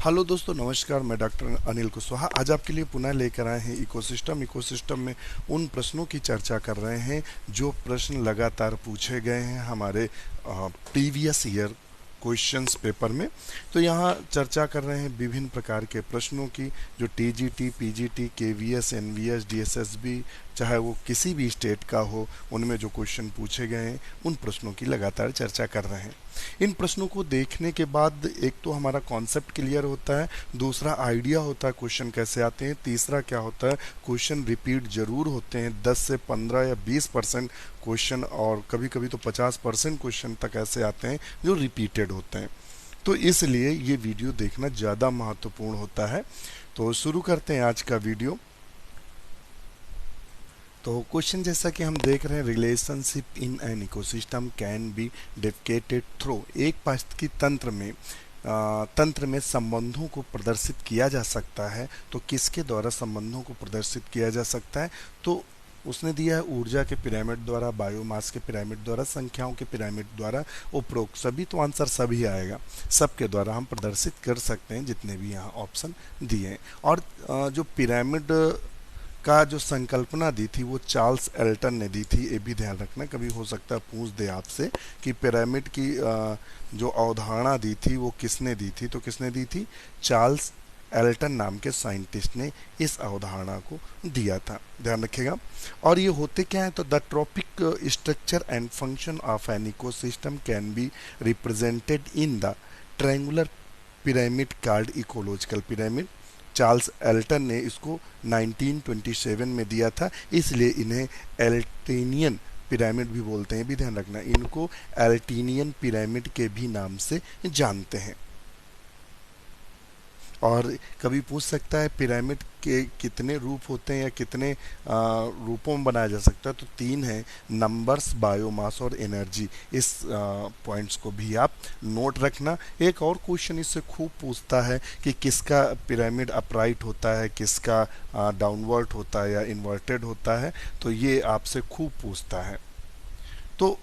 Hello दोस्तों, नमस्कार। मैं डॉक्टर अनिल कुशवाहा आज आपके लिए पुनः लेकर आए हैं इकोसिस्टम में उन प्रश्नों की चर्चा कर रहे हैं जो प्रश्न लगातार पूछे गए हैं हमारे प्रीवियस ईयर क्वेश्चंस पेपर में। तो यहाँ चर्चा कर रहे हैं विभिन्न प्रकार के प्रश्नों की, जो TGT, PGT, KVS, NVS, DSSB, चाहे वो किसी भी स्टेट का हो, उनमें जो क्वेश्चन पूछे गए हैं उन प्रश्नों की लगातार चर्चा कर रहे हैं। इन प्रश्नों को देखने के बाद एक तो हमारा कॉन्सेप्ट क्लियर होता है, दूसरा आइडिया होता है क्वेश्चन कैसे आते हैं, तीसरा क्या होता है क्वेश्चन रिपीट जरूर होते हैं। 10 से 15 या 20% क्वेश्चन और कभी कभी तो 50% क्वेश्चन तक ऐसे आते हैं जो रिपीटेड होते हैं। तो इसलिए ये वीडियो देखना ज़्यादा महत्वपूर्ण होता है। तो शुरू करते हैं आज का वीडियो। तो क्वेश्चन जैसा कि हम देख रहे हैं, relationship in an ecosystem can be depicted through. एक पारिस्थितिकी तंत्र में संबंधों को प्रदर्शित किया जा सकता है। तो किसके द्वारा संबंधों को प्रदर्शित किया जा सकता है? तो उसने दिया है ऊर्जा के पिरामिड द्वारा, बायोमास के पिरामिड द्वारा, संख्याओं के पिरामिड द्वारा, उपरोक्त सभी। तो आंसर सभी आएगा, सबके द्वारा हम प्रदर्शित कर सकते हैं जितने भी यहाँ ऑप्शन दिए हैं। और जो पिरामिड का जो संकल्पना दी थी वो चार्ल्स एल्टन ने दी थी। ये भी ध्यान रखना, कभी हो सकता है पूछ दे आपसे कि पिरामिड की जो अवधारणा दी थी वो किसने दी थी। तो किसने दी थी? चार्ल्स एल्टन नाम के साइंटिस्ट ने इस अवधारणा को दिया था, ध्यान रखिएगा। और ये होते क्या है? तो the trophic structure and function of an ecosystem can be represented in the triangular pyramid called ecological pyramid. Charles Elton ने इसको 1927 में दिया था, इसलिए इन्हें एल्टेनियन पिरामिड भी बोलते हैं। भी ध्यान रखना, इनको एल्टेनियन पिरामिड के भी नाम से जानते हैं। और कभी पूछ सकता है पिरामिड के कितने रूप होते हैं या कितने रूपों में बनाया जा सकता है? तो 3 हैं, नंबर्स, बायोमास और एनर्जी। इस पॉइंट्स को भी आप नोट रखना। एक और क्वेश्चन इससे खूब पूछता है कि किसका पिरामिड अपराइट होता है, किसका डाउनवर्ड होता है या इन्वर्टेड होता है। तो ये आपसे खूब पूछता है। तो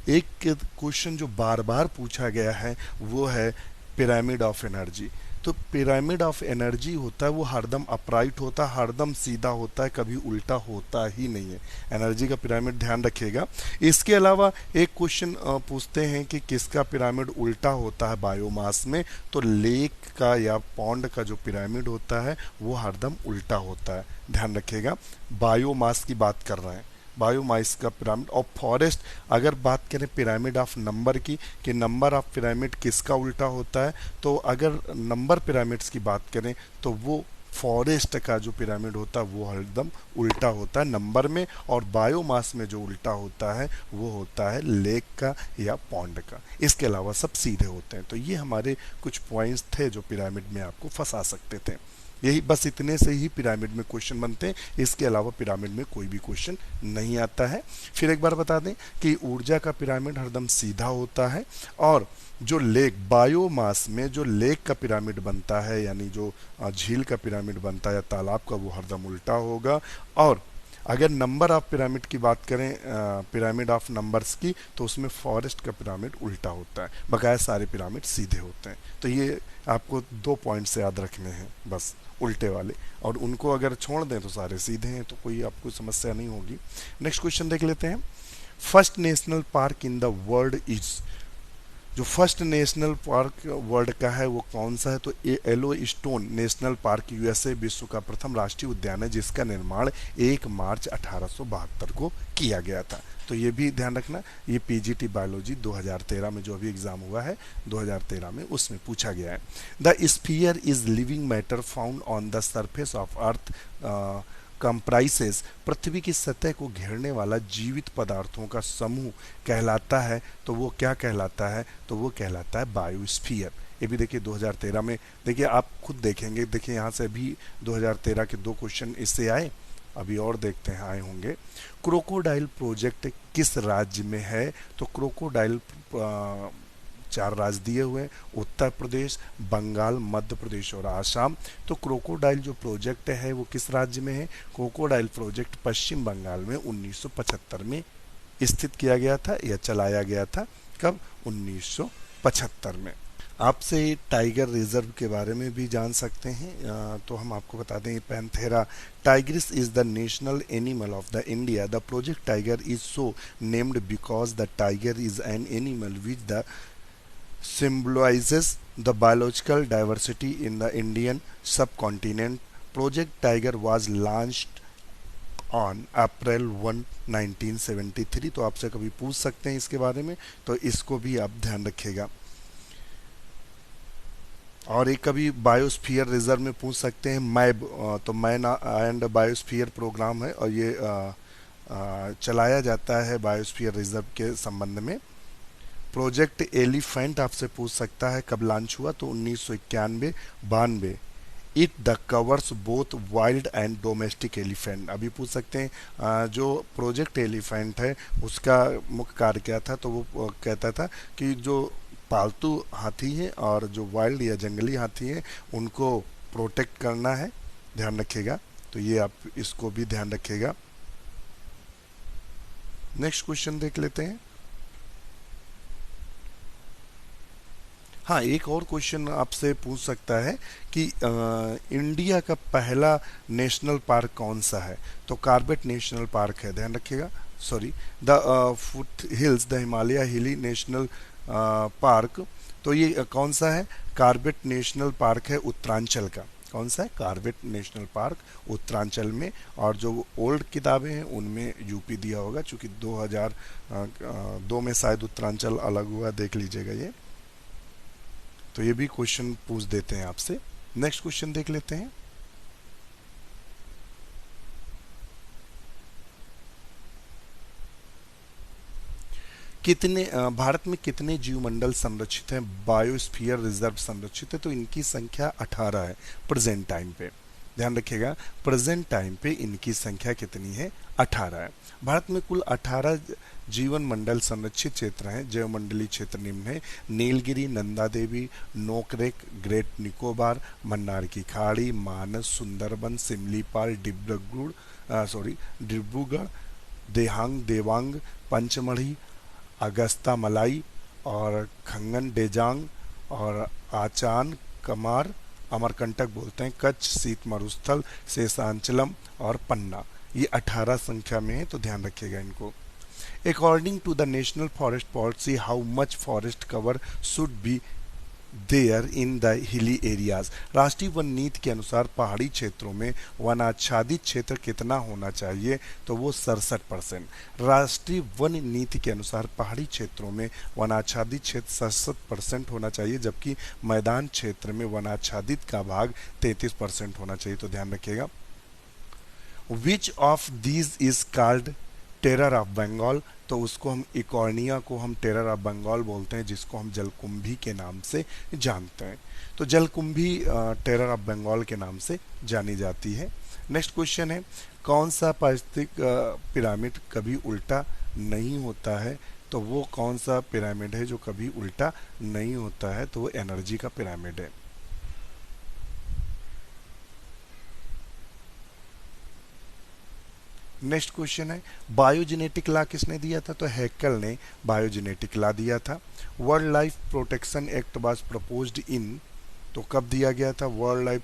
एक क्वेश्चन जो बार बार पूछा गया है वो है पिरामिड ऑफ एनर्जी। तो पिरामिड ऑफ एनर्जी होता है वो हरदम अपराइट होता है, हरदम सीधा होता है, कभी उल्टा होता ही नहीं है एनर्जी का पिरामिड, ध्यान रखिएगा। इसके अलावा एक क्वेश्चन पूछते हैं कि किसका पिरामिड उल्टा होता है बायोमास में। तो लेक का या पॉन्ड का जो पिरामिड होता है वो हरदम उल्टा होता है, ध्यान रखिएगा। बायोमास की बात कर रहे हैं, बायोमास का पिरामिड। और फॉरेस्ट, अगर बात करें पिरामिड ऑफ नंबर की कि नंबर ऑफ पिरामिड किसका उल्टा होता है, तो अगर नंबर पिरामिड्स की बात करें तो वो फॉरेस्ट का जो पिरामिड होता है वो हरदम उल्टा होता है नंबर में। और बायोमास में जो उल्टा होता है वो होता है लेक का या पॉन्ड का। इसके अलावा सब सीधे होते हैं। तो ये हमारे कुछ पॉइंट्स थे जो पिरामिड में आपको फंसा सकते थे। यही बस इतने से ही पिरामिड में क्वेश्चन बनते हैं, इसके अलावा पिरामिड में कोई भी क्वेश्चन नहीं आता है। फिर एक बार बता दें कि ऊर्जा का पिरामिड हरदम सीधा होता है, और जो लेक, बायोमास में जो लेक का पिरामिड बनता है यानी जो झील का पिरामिड बनता है या तालाब का, वो हरदम उल्टा होगा। और अगर नंबर ऑफ पिरामिड की बात करें, पिरामिड ऑफ नंबर्स की, तो उसमें फॉरेस्ट का पिरामिड उल्टा होता है, बकाया सारे पिरामिड सीधे होते हैं। तो ये आपको 2 पॉइंट से याद रखने हैं बस, उल्टे वाले, और उनको अगर छोड़ दें तो सारे सीधे हैं, तो कोई आपको समस्या नहीं होगी। नेक्स्ट क्वेश्चन देख लेते हैं। First national park in the world is. जो फर्स्ट नेशनल पार्क वर्ल्ड का है वो कौन सा है? तो येलोस्टोन नेशनल पार्क यूएसए विश्व का प्रथम राष्ट्रीय उद्यान है जिसका निर्माण 1 मार्च 1872 को किया गया था। तो ये भी ध्यान रखना, ये पीजीटी बायोलॉजी 2013 में जो अभी एग्जाम हुआ है 2013 में, उसमें पूछा गया है। The sphere is living matter found on the surface of earth comprises. पृथ्वी की सतह को घेरने वाला जीवित पदार्थों का समूह कहलाता है। तो वो क्या कहलाता है? तो वो कहलाता है बायोस्फीयर। ये भी देखिए 2013 में, देखिए आप खुद देखेंगे, देखिए यहाँ से अभी 2013 के 2 क्वेश्चन इससे आए, अभी और देखते हैं आए होंगे। क्रोकोडाइल प्रोजेक्ट किस राज्य में है? तो क्रोकोडाइल 4 राज्य दिए हुए हैं, उत्तर प्रदेश, बंगाल, मध्य प्रदेश और आसाम। तो क्रोकोडाइल जो प्रोजेक्ट है वो किस राज्य में है? क्रोकोडाइल प्रोजेक्ट पश्चिम बंगाल में 1975 में स्थित किया गया था या चलाया गया था। कब? 1975 में। आपसे टाइगर रिजर्व के बारे में भी जान सकते हैं। तो हम आपको बता दें Panthera Tigris is the national animal of the India. The project tiger is so named because the tiger is an animal which the symbolizes the biological diversity in the Indian subcontinent. Project Tiger was launched on April 1 1973। तो आपसे कभी पूछ सकते हैं इसके बारे में, तो इसको भी आप ध्यान रखिएगा। और एक कभी बायोस्फीयर रिजर्व में पूछ सकते हैं मैब, तो मैन एंड बायोस्फीयर प्रोग्राम है और ये चलाया जाता है बायोस्फीयर रिजर्व के संबंध में। प्रोजेक्ट एलिफेंट आपसे पूछ सकता है कब लॉन्च हुआ, तो 1991-92। It the covers both wild and domestic elephant. अभी पूछ सकते हैं जो प्रोजेक्ट एलिफेंट है उसका मुख्य कार्य क्या था, तो वो कहता था कि जो पालतू हाथी हैं और जो वाइल्ड या जंगली हाथी हैं उनको प्रोटेक्ट करना है, ध्यान रखिएगा। तो ये आप इसको भी ध्यान रखिएगा। नेक्स्ट क्वेश्चन देख लेते हैं। हाँ, एक और क्वेश्चन आपसे पूछ सकता है कि इंडिया का पहला नेशनल पार्क कौन सा है, तो कार्बेट नेशनल पार्क है, ध्यान रखिएगा। Sorry, the foot hills, the Himalaya हिली नेशनल पार्क। तो ये कौन सा है, कार्बेट नेशनल पार्क है उत्तरांचल का। कौन सा है, कार्बेट नेशनल पार्क उत्तरांचल में। और जो ओल्ड किताबें हैं उनमें यूपी दिया होगा, चूंकि 2002 में शायद उत्तरांचल अलग हुआ, देख लीजिएगा ये। तो ये भी क्वेश्चन पूछ देते हैं आपसे। नेक्स्ट क्वेश्चन देख लेते हैं। भारत में कितने जीवमंडल संरक्षित हैं, बायोस्फीयर रिजर्व संरक्षित है, तो इनकी संख्या 18 है प्रेजेंट टाइम पे, ध्यान रखिएगा। प्रेजेंट टाइम पे इनकी संख्या कितनी है, 18 है। भारत में कुल 18 जीवन मंडल संरक्षित क्षेत्र हैं। जैवमंडलीय क्षेत्र निम्न है: नीलगिरी, नंदा देवी, नोकरेक, ग्रेट निकोबार, मन्नार की खाड़ी, मानस, सुंदरबन, सिमलीपाल, डिब्रूगढ़, देहांग, देवांग, पंचमढ़ी, अगस्ता मलाई और खंगन डेजांग और आचान कमार, अमरकंटक बोलते हैं, कच्छ, शीत मरुस्थल, शेषांचलम और पन्ना। ये 18 संख्या में है, तो ध्यान रखिएगा इनको। According to the national forest policy, how much forest cover should be there in the hilly areas. राष्ट्रीय वन नीति के अनुसार पहाड़ी क्षेत्रों में वनाच्छादित क्षेत्र कितना होना चाहिए, तो वो 67%। राष्ट्रीय वन नीति के अनुसार पहाड़ी क्षेत्रों में वनाच्छादित क्षेत्र 67% होना चाहिए, जबकि मैदान क्षेत्र में वनाच्छादित का भाग 33% होना चाहिए, तो ध्यान रखिएगा। Which of these is called terror of Bengal, तो उसको हम इकॉर्निया को हम टेरर ऑफ बंगाल बोलते हैं, जिसको हम जलकुंभी के नाम से जानते हैं। तो जलकुंभी टेरर ऑफ बंगाल के नाम से जानी जाती है। नेक्स्ट क्वेश्चन है, कौन सा पारिस्थितिक पिरामिड कभी उल्टा नहीं होता है, तो वो कौन सा पिरामिड है जो कभी उल्टा नहीं होता है, तो वो एनर्जी का पिरामिड है। नेक्स्ट क्वेश्चन है, बायोजेनेटिक लॉ किसने दिया था, तो हैकेल ने बायोजेनेटिक लॉ दिया था। World life protection act was proposed इन, तो कब दिया गया था, वर्ल्ड लाइफ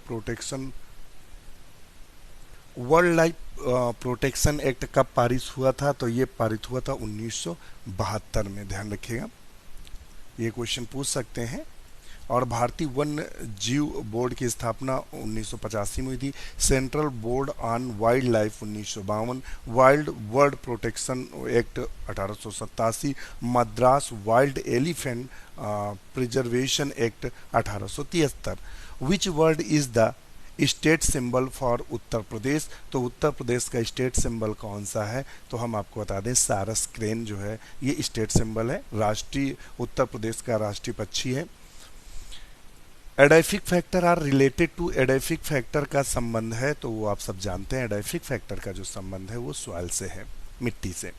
प्रोटेक्शन एक्ट कब पारित हुआ था, तो ये पारित हुआ था 1972 में, ध्यान रखिएगा। ये क्वेश्चन पूछ सकते हैं। और भारतीय वन जीव बोर्ड की स्थापना 1985 में हुई थी। Central board on wildlife 1952, wild bird protection act 1887, Madras wild elephant preservation act 1873। Which bird is the state symbol for Uttar Pradesh, तो उत्तर प्रदेश का स्टेट सिंबल कौन सा है, तो हम आपको बता दें सारस क्रेन जो है ये स्टेट सिंबल है, राष्ट्रीय उत्तर प्रदेश का राष्ट्रीय पक्षी है। Edaphic factor are related to, edaphic factor का संबंध है, तो वो आप सब जानते हैं, एडाइफिक फैक्टर का जो संबंध है वो सॉइल से है, मिट्टी से।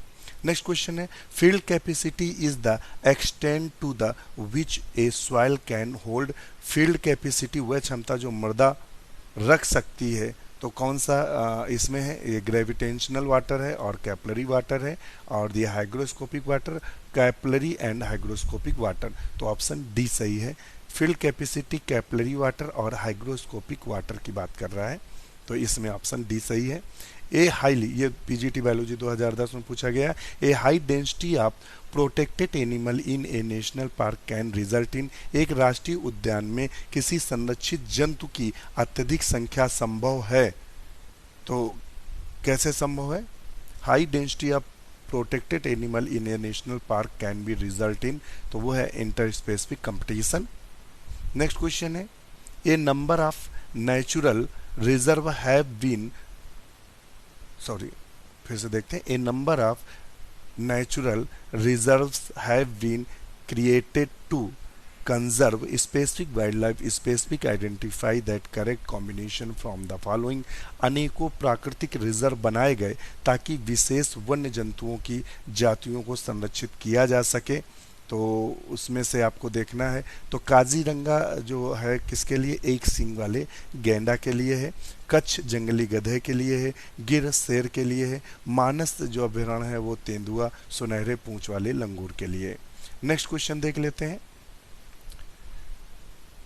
नेक्स्ट क्वेश्चन है, field capacity is the extent to the which a soil can hold. Field capacity वह क्षमता जो मृदा रख सकती है, तो कौन सा इसमें है, ये ग्रेविटेशनल वाटर है और कैपलरी वाटर है, और ये hygroscopic water, capillary and hygroscopic water, तो ऑप्शन डी सही है। फील्ड कैपेसिटी, कैपिलरी वाटर और हाइग्रोस्कोपिक वाटर की बात कर रहा है, तो इसमें ऑप्शन डी सही है। ए हाईली, ये पीजीटी बायोलॉजी 2010 में पूछा गया, a high density of protected animal in a national park can result in, एक राष्ट्रीय उद्यान में किसी संरक्षित जंतु की अत्यधिक संख्या संभव है, तो कैसे संभव है? High density of protected animal in a national park can be result in, तो वो है interspecific competition. Next question है, a number of natural reserve have been, sorry फिर से देखते हैं, a number of natural reserves have been created to conserve specific wildlife specific identify that correct combination from the following, अनेकों प्राकृतिक reserve बनाए गए ताकि विशेष वन्य जंतुओं की जातियों को संरक्षित किया जा सके, तो उसमें से आपको देखना है, तो काजीरंगा जो है किसके लिए, एक सींग वाले गैंडा के लिए है, कच्छ जंगली गधे के लिए है, गिर शेर के लिए है, मानस जो अभयारण्य है वो तेंदुआ सुनहरे पूंछ वाले लंगूर के लिए। नेक्स्ट क्वेश्चन देख लेते हैं,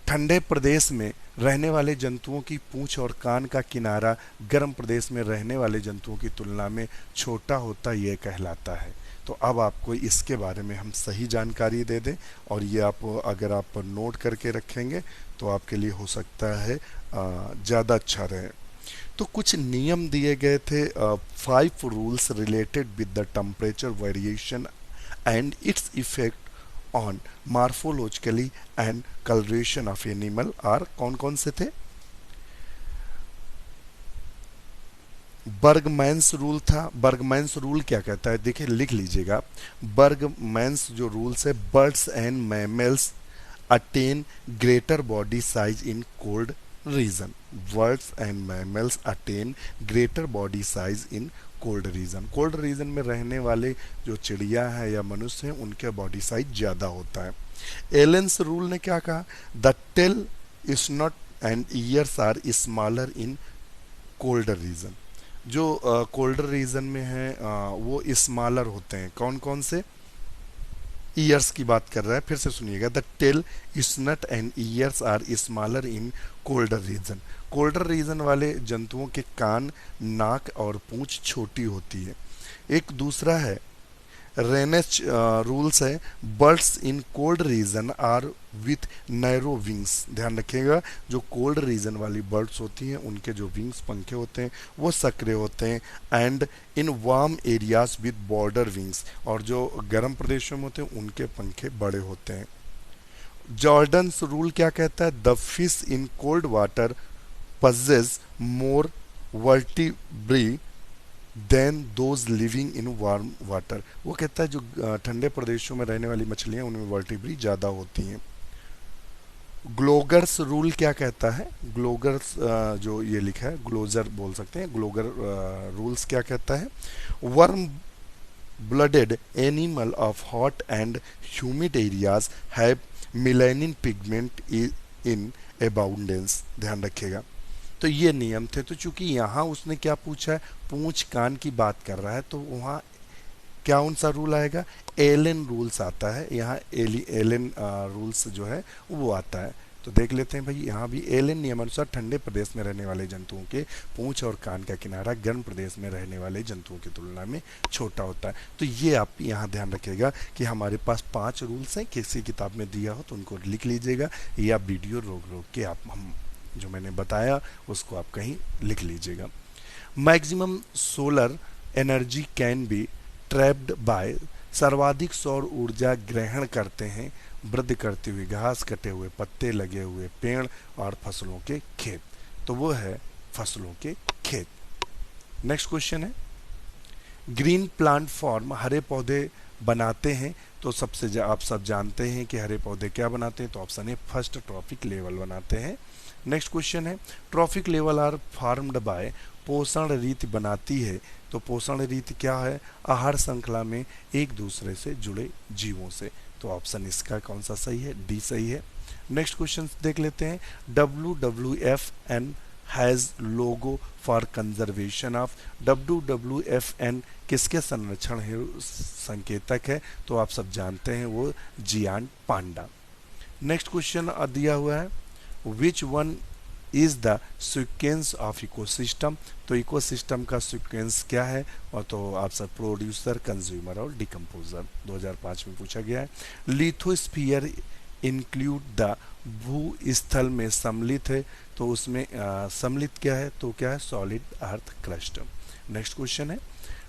ठंडे प्रदेश में रहने वाले जंतुओं की पूंछ और कान का किनारा गर्म प्रदेश में रहने वाले जंतुओं की तुलना में छोटा होता यह कहलाता है। तो अब आपको इसके बारे में हम सही जानकारी दे दें, और ये आप अगर आप नोट करके रखेंगे तो आपके लिए हो सकता है ज़्यादा अच्छा रहे। तो कुछ नियम दिए गए थे, 5 rules related with the temperature variation and its effect on morphologically and coloration of animal are, कौन कौन से थे? बर्गमैन्स रूल था। बर्गमैन्स रूल क्या कहता है, देखिए लिख लीजिएगा, बर्गमैन्स जो रूल्स है, birds and mammals attain greater body size in cold reason, birds and mammals attain greater body size in cold reason, cold region में रहने वाले जो चिड़िया है या मनुष्य हैं उनके बॉडी साइज ज़्यादा होता है। एलेंस रूल ने क्या कहा, the tail snout and ears are smaller in colder region, जो कोल्डर रीजन में है वो स्मॉलर होते हैं, कौन कौन से? ईयर्स की बात कर रहा है, फिर से सुनिएगा, the tail snout and ears are smaller in colder region, colder region वाले जंतुओं के कान, नाक और पूंछ छोटी होती है। एक दूसरा है रेनेच रूल्स है, birds in cold region are with narrow wings, ध्यान रखिएगा, जो कोल्ड रीजन वाली बर्ड्स होती हैं उनके जो विंग्स, पंखे होते हैं वो सक्रिय होते हैं, and in warm areas with border wings, और जो गर्म प्रदेशों में होते हैं उनके पंखे बड़े होते हैं। जॉर्डन्स रूल क्या कहता है, the fish in cold water possess more vertebrae than those living in warm water, वो कहता है जो ठंडे प्रदेशों में रहने वाली मछलियां उनमें वर्टिब्री ज़्यादा होती हैं। ग्लोगर्स रूल क्या कहता है, ग्लोगर्स जो ये लिखा है, ग्लोजर बोल सकते हैं, ग्लोगर रूल्स क्या कहता है, warm blooded animal of hot and humid areas have melanin pigment in abundance, ध्यान रखिएगा। तो ये नियम थे, तो चूंकि यहाँ उसने क्या पूछा है, पूंछ कान की बात कर रहा है, तो वहाँ क्या कौन सा रूल आएगा, एलन रूल्स आता है, यहाँ एलन रूल्स जो है वो आता है। तो देख लेते हैं भाई, यहाँ भी एलन नियमानुसार ठंडे प्रदेश में रहने वाले जंतुओं के पूंछ और कान का किनारा गर्म प्रदेश में रहने वाले जंतुओं की तुलना में छोटा होता है। तो ये आप यहाँ ध्यान रखिएगा कि हमारे पास 5 रूल्स हैं, किसी किताब में दिया हो तो उनको लिख लीजिएगा, या वीडियो रोक रोक के आप हम जो मैंने बताया उसको आप कहीं लिख लीजिएगा। Maximum solar energy can be trapped bye, सर्वाधिक सौर ऊर्जा ग्रहण करते हैं वृद्धि करती हुई घास, कटे हुए पत्ते, लगे हुए पेड़ और फसलों के खेत, तो वो है फसलों के खेत। नेक्स्ट क्वेश्चन है, ग्रीन प्लांट फॉर्म, हरे पौधे बनाते हैं, तो सबसे आप सब जानते हैं कि हरे पौधे क्या बनाते हैं, तो ऑप्शन है फर्स्ट ट्रॉफिक लेवल बनाते हैं। नेक्स्ट क्वेश्चन है, trophic level are formed by, पोषण रीति बनाती है, तो पोषण रीति क्या है, आहार श्रृंखला में एक दूसरे से जुड़े जीवों से, तो ऑप्शन इसका कौन सा सही है, डी सही है। नेक्स्ट क्वेश्चन देख लेते हैं, WWFN has logo for conservation of, WWFN किसके संरक्षण है संकेतक है, तो आप सब जानते हैं वो जियांट पांडा। नेक्स्ट क्वेश्चन दिया हुआ है, which one is the sequence of ecosystem. तो इकोसिस्टम का सीक्वेंस क्या है, और तो आपसे प्रोड्यूसर, कंज्यूमर और डिकम्पोजर 2005 में पूछा गया है। लिथोस्फीयर इंक्लूड द, भूस्थल में सम्मिलित है, तो उसमें सम्मिलित क्या है, तो क्या है, solid earth crust. Next question है,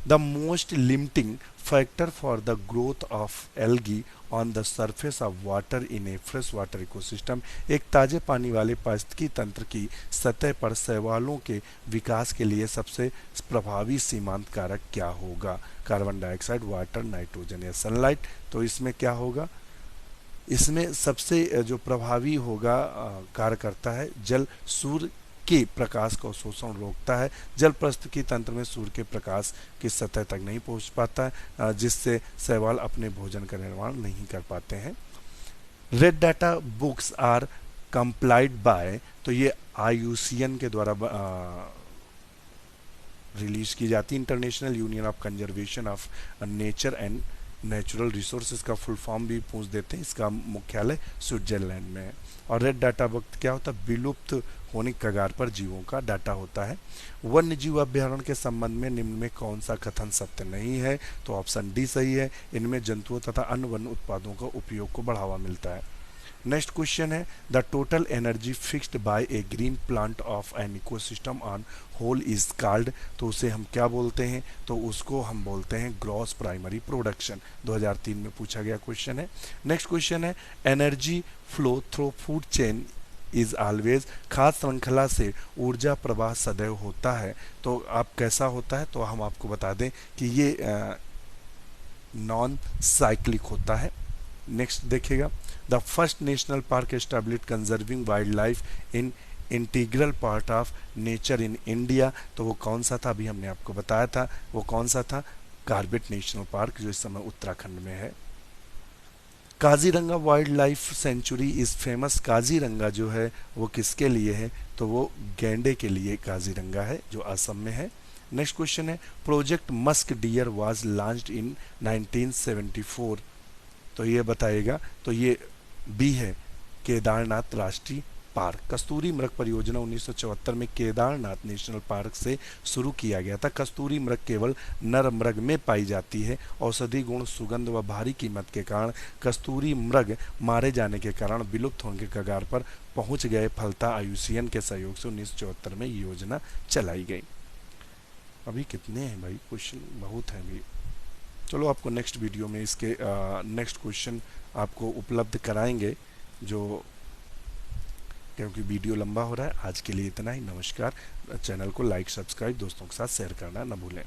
the most limiting factor for the growth of algae on the surface of water in a fresh water ecosystem. एक ताजे पानी वाले पारिस्थितिकी तंत्र की सतह पर शैवालों के विकास के लिए सबसे प्रभावी सीमांत कारक क्या होगा? कार्बन डाइऑक्साइड, वाटर, नाइट्रोजन या सनलाइट। तो इसमें क्या होगा, इसमें सबसे जो प्रभावी होगा कार्य करता है जल। सूर्य के प्रकाश का शोषण रोकता है। जल पारिस्थितिकी तंत्र में सूर्य के प्रकाश की सतह तक नहीं पहुंच पाता है, जिससे शैवाल अपने भोजन का निर्माण नहीं कर पाते हैं। Red data books are compiled by, तो ये IUCN के द्वारा रिलीज की जाती है, international union of conservation of nature and natural resources का फुल फॉर्म भी पूछ देते हैं। इसका मुख्यालय स्विट्जरलैंड में है। और रेड डाटा वक्त क्या होता है, विलुप्त होने के कगार पर जीवों का डाटा होता है। वन्य जीव अभ्यारण्य के संबंध में निम्न में कौन सा कथन सत्य नहीं है? तो ऑप्शन डी सही है, इनमें जंतुओं तथा अन्य वन्य उत्पादों का उपयोग को बढ़ावा मिलता है। नेक्स्ट क्वेश्चन है, the total energy fixed by a green plant of an ecosystem on whole is called. तो उसे हम क्या बोलते हैं? तो उसको हम बोलते हैं ग्रॉस प्राइमरी प्रोडक्शन। 2003 में पूछा गया क्वेश्चन है। नेक्स्ट क्वेश्चन है, energy flow through food chain is always, खाद्य श्रृंखला से ऊर्जा प्रवाह सदैव होता है। तो आप कैसा होता है, तो हम आपको बता दें कि ये नॉन साइक्लिक होता है। नेक्स्ट देखिएगा, the first national park established conserving wild life in integral part of nature in India. तो वो कौन सा था, अभी हमने आपको बताया था, वो कौन सा था, कार्बेट नेशनल पार्क, जो इस समय उत्तराखंड में है। Kaziranga wild life sanctuary is famous, Kaziranga जो है वो किसके लिए है? तो वो गैंडे के लिए काजीरंगा है, जो असम में है। नेक्स्ट क्वेश्चन है, project musk deer was launched in 1974। तो ये बताइएगा, तो ये बी है, केदारनाथ राष्ट्रीय पार्क। कस्तूरी मृग परियोजना 1974 में केदारनाथ नेशनल पार्क से शुरू किया गया था। कस्तूरी मृग केवल नर मृग में पाई जाती है। औषधि गुण, सुगंध व भारी कीमत के कारण कस्तूरी मृग मारे जाने के कारण विलुप्त होने के कगार पर पहुंच गए। फलता IUCN के सहयोग से 1974 में ये योजना चलाई गई। अभी कितने हैं भाई क्वेश्चन, बहुत हैं अभी। चलो आपको नेक्स्ट वीडियो में इसके नेक्स्ट क्वेश्चन आपको उपलब्ध कराएंगे, जो क्योंकि वीडियो लंबा हो रहा है। आज के लिए इतना ही, नमस्कार। चैनल को लाइक, सब्सक्राइब, दोस्तों के साथ शेयर करना न भूलें।